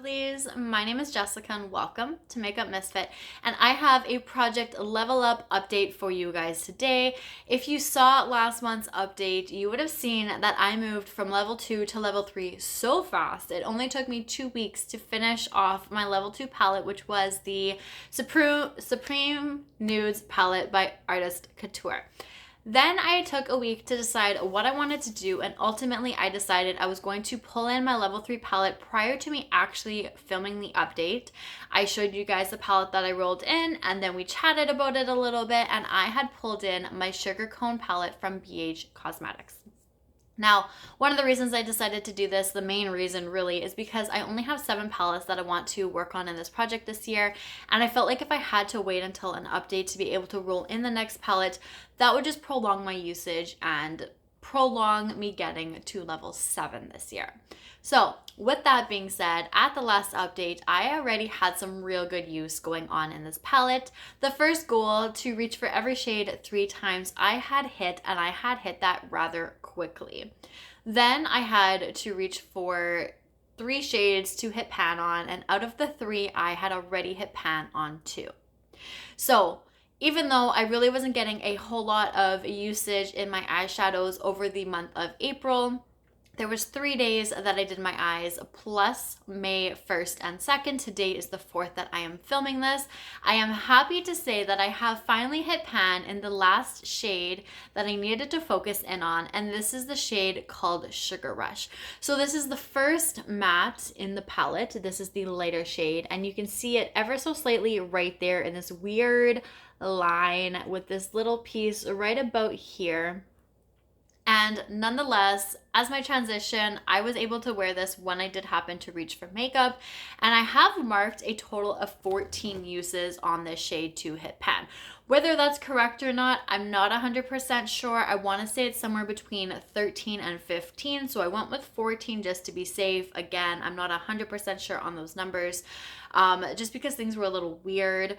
lovelies, my name is Jessica and welcome to Makeup Misfit, and I have a project level up update for you guys today. If you saw last month's update, you would have seen that I moved from level 2 to level 3 so fast. It only took me 2 weeks to finish off my level 2 palette, which was the Supreme Nudes palette by artist Couture. Then I took a week to decide what I wanted to do, and ultimately I decided I was going to pull in my level 3 palette prior to me actually filming the update. I showed you guys the palette that I rolled in, and then we chatted about it a little bit, and I had pulled in my Sugar Cone palette from BH Cosmetics. Now, one of the reasons I decided to do this, the main reason really, is because I only have 7 palettes that I want to work on in this project this year, and I felt like if I had to wait until an update to be able to roll in the next palette, that would just prolong my usage and prolong me getting to level 7 this year. So with that being said, at the last update, I already had some real good use going on in this palette. The first goal, to reach for every shade 3 times, I had hit, and I had hit that rather quickly. Then I had to reach for 3 shades to hit pan on, and out of the 3, I had already hit pan on 2. So even though I really wasn't getting a whole lot of usage in my eyeshadows over the month of April, there was 3 days that I did my eyes, plus May 1st and 2nd. Today is the 4th that I am filming this. I am happy to say that I have finally hit pan in the last shade that I needed to focus in on, and this is the shade called Sugar Rush. So this is the first matte in the palette. This is the lighter shade, and you can see it ever so slightly right there in this weird line with this little piece right about here. And nonetheless, as my transition, I was able to wear this when I did happen to reach for makeup, and I have marked a total of 14 uses on this shade to hit pan. Whether that's correct or not, I'm not 100% sure. I want to say it's somewhere between 13 and 15, so I went with 14 just to be safe. Again, I'm not 100% sure on those numbers, just because things were a little weird.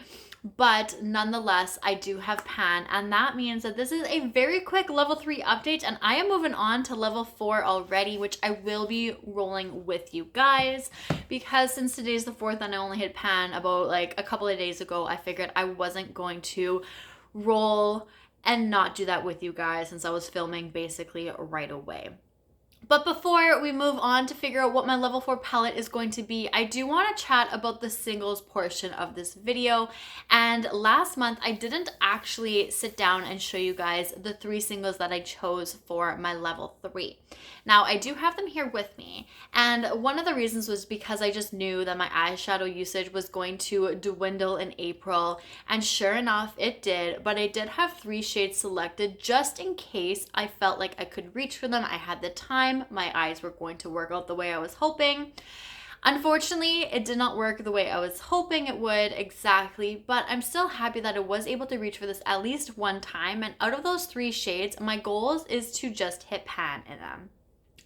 But nonetheless, I do have pan, and that means that this is a very quick level 3 update, and I am moving on to level 4 already, which I will be rolling with you guys, because since today's the 4th and I only hit pan about like a couple of days ago, I figured I wasn't going to roll and not do that with you guys since I was filming basically right away. But before we move on to figure out what my level 4 palette is going to be, I do want to chat about the singles portion of this video. And last month, I didn't actually sit down and show you guys the 3 singles that I chose for my level 3. Now, I do have them here with me. And one of the reasons was because I just knew that my eyeshadow usage was going to dwindle in April. And sure enough, it did. But I did have 3 shades selected just in case I felt like I could reach for them. I had the time. My eyes were going to work out the way I was hoping. Unfortunately, it did not work the way I was hoping it would exactly, but I'm still happy that I was able to reach for this at least one time, and out of those 3 shades, my goal is to just hit pan in them.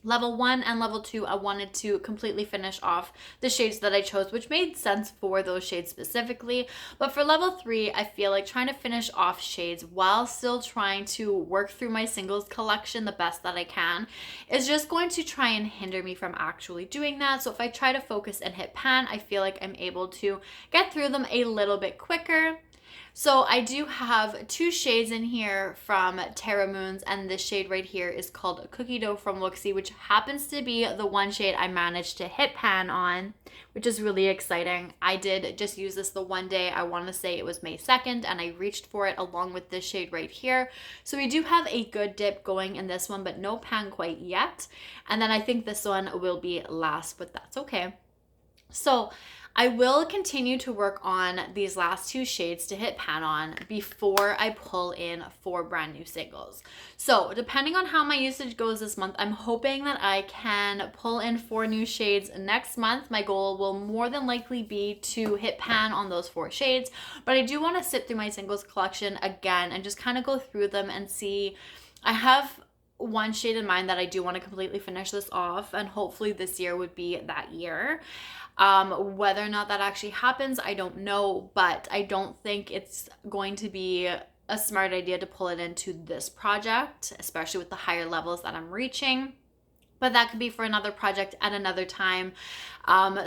Level 1 and level 2, I wanted to completely finish off the shades that I chose, which made sense for those shades specifically. But for level 3, I feel like trying to finish off shades while still trying to work through my singles collection the best that I can is just going to try and hinder me from actually doing that. So if I try to focus and hit pan, I feel like I'm able to get through them a little bit quicker. So I do have 2 shades in here from Terra Moons, and this shade right here is called Cookie Dough from Looxie, which happens to be the one shade I managed to hit pan on, which is really exciting. I did just use this the one day, I want to say it was May 2nd, and I reached for it along with this shade right here. So we do have a good dip going in this one, but no pan quite yet. And then I think this one will be last, but that's okay. So I will continue to work on these last 2 shades to hit pan on before I pull in 4 brand new singles. So depending on how my usage goes this month, I'm hoping that I can pull in 4 new shades next month. My goal will more than likely be to hit pan on those 4 shades, but I do want to sit through my singles collection again and just kind of go through them and see. I have one shade in mind that I do want to completely finish this off, and hopefully this year would be that year. Whether or not that actually happens, I don't know, but I don't think it's going to be a smart idea to pull it into this project, especially with the higher levels that I'm reaching. but that could be for another project at another time.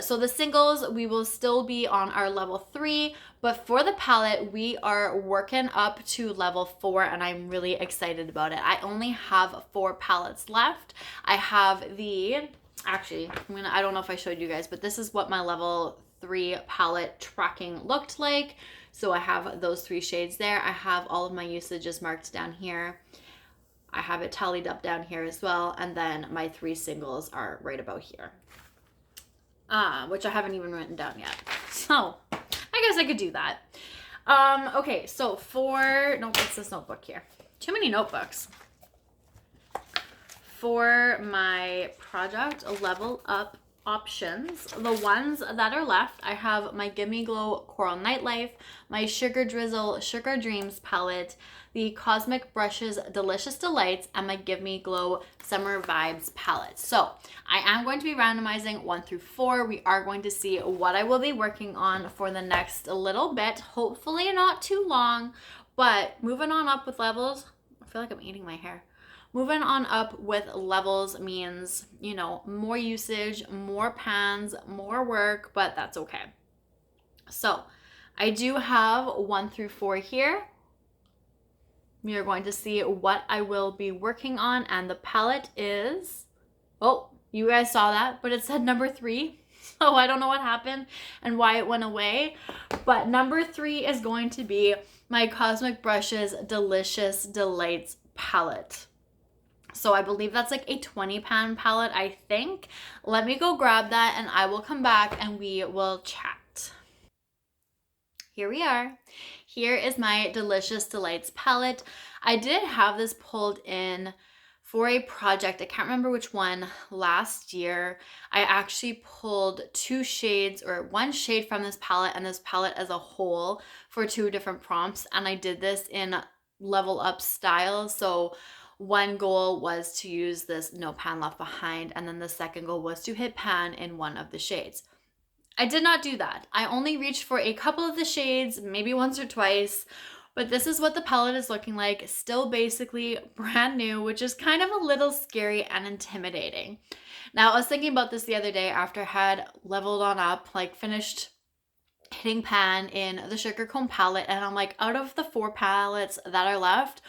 So the singles, we will still be on our level 3, but for the palette, we are working up to level 4, and I'm really excited about it. I only have 4 palettes left. I have the, actually, I don't know if I showed you guys, but this is what my level 3 palette tracking looked like. So I have those 3 shades there. I have all of my usages marked down here. I have it tallied up down here as well. And then my 3 singles are right about here, which I haven't even written down yet. So I guess I could do that. Okay, so what's this notebook here? Too many notebooks. For my project level up options, the ones that are left, I have my Gimme Glow Coral Nightlife, my Sugar Drizzle Sugar Dreams palette, the Cosmic Brushes Delicious Delights, and my Give Me Glow Summer Vibes palette. So I am going to be randomizing 1 through 4. We are going to see what I will be working on for the next little bit, hopefully not too long, but moving on up with levels. I feel like I'm eating my hair. Moving on up with levels means, you know, more usage, more pans, more work, but that's okay. So I do have 1 through 4 here. We are going to see what I will be working on, and the palette is, oh, you guys saw that, but it said number 3. So I don't know what happened and why it went away, but number 3 is going to be my Cosmic Brushes Delicious Delights palette. So I believe that's like a 20 pan palette, I think. Let me go grab that and I will come back and we will chat. Here we are. Here is my Delicious Delights palette. I did have this pulled in for a project. I can't remember which one last year. I actually pulled 2 shades or 1 shade from this palette and this palette as a whole for 2 different prompts. And I did this in level up style. So one goal was to use this no pan left behind, and then the second goal was to hit pan in one of the shades. I did not do that. I only reached for a couple of the shades, maybe once or twice, but this is what the palette is looking like. Still basically brand new, which is kind of a little scary and intimidating. Now, I was thinking about this the other day after I had leveled on up, like finished hitting pan in the Sugar Comb palette, and I'm like, out of the 4 palettes that are left,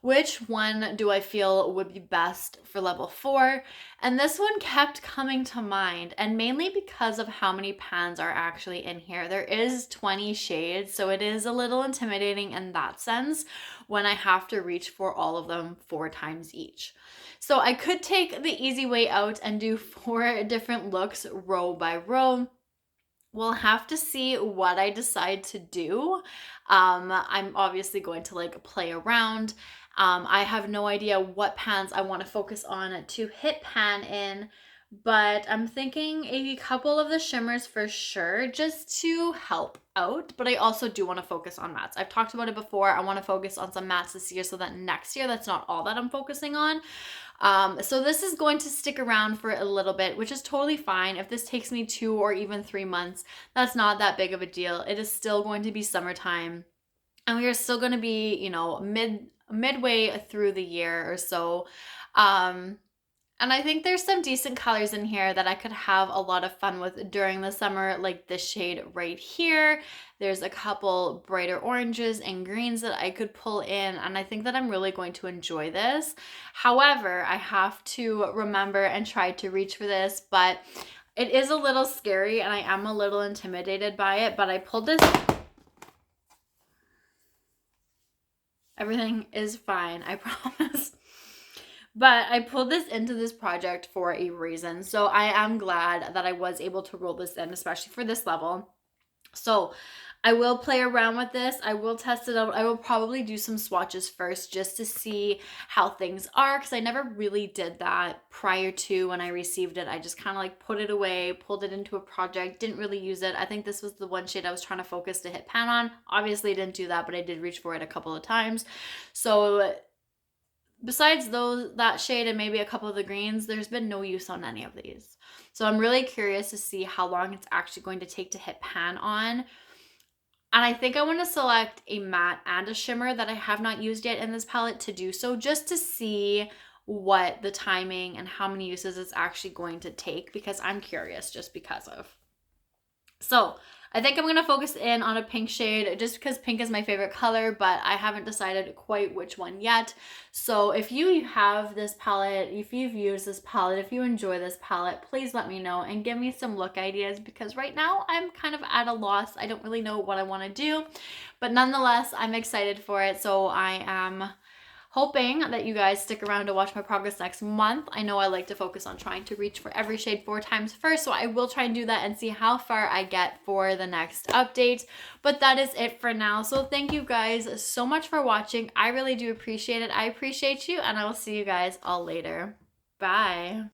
which one do I feel would be best for level 4? And this one kept coming to mind, and mainly because of how many pans are actually in here. There is 20 shades, so it is a little intimidating in that sense when I have to reach for all of them 4 times each. So I could take the easy way out and do 4 different looks row by row. We'll have to see what I decide to do. I'm obviously going to like play around. I have no idea what pans I want to focus on to hit pan in, but I'm thinking a couple of the shimmers for sure, just to help out. But I also do want to focus on mattes. I've talked about it before. I want to focus on some mattes this year so that next year that's not all that I'm focusing on. So this is going to stick around for a little bit, which is totally fine. If this takes me 2 or even 3 months, that's not that big of a deal. It is still going to be summertime, and we are still going to be, you know, midway through the year or so. And I think there's some decent colors in here that I could have a lot of fun with during the summer, like this shade right here. There's a couple brighter oranges and greens that I could pull in, and I think that I'm really going to enjoy this. However, I have to remember and try to reach for this, but it is a little scary and I am a little intimidated by it, but I pulled this. Everything is fine, I promise. But I pulled this into this project for a reason. So I am glad that I was able to roll this in, especially for this level. So I will play around with this. I will test it out. I will probably do some swatches first just to see how things are, because I never really did that prior to when I received it. I just kind of like put it away, pulled it into a project, didn't really use it. I think this was the one shade I was trying to focus to hit pan on. Obviously I didn't do that, but I did reach for it a couple of times. So besides that shade and maybe a couple of the greens, there's been no use on any of these. So I'm really curious to see how long it's actually going to take to hit pan on. And I think I want to select a matte and a shimmer that I have not used yet in this palette to do so, just to see what the timing and how many uses it's actually going to take, because I'm curious just because of. So I think I'm going to focus in on a pink shade just because pink is my favorite color, but I haven't decided quite which one yet. So if you have this palette, if you've used this palette, if you enjoy this palette, please let me know and give me some look ideas, because right now I'm kind of at a loss. I don't really know what I want to do, but nonetheless, I'm excited for it. So I am hoping that you guys stick around to watch my progress next month. I know I like to focus on trying to reach for every shade 4 times first, so I will try and do that and see how far I get for the next update. But that is it for now. So thank you guys so much for watching. I really do appreciate it. I appreciate you, and I will see you guys all later. Bye.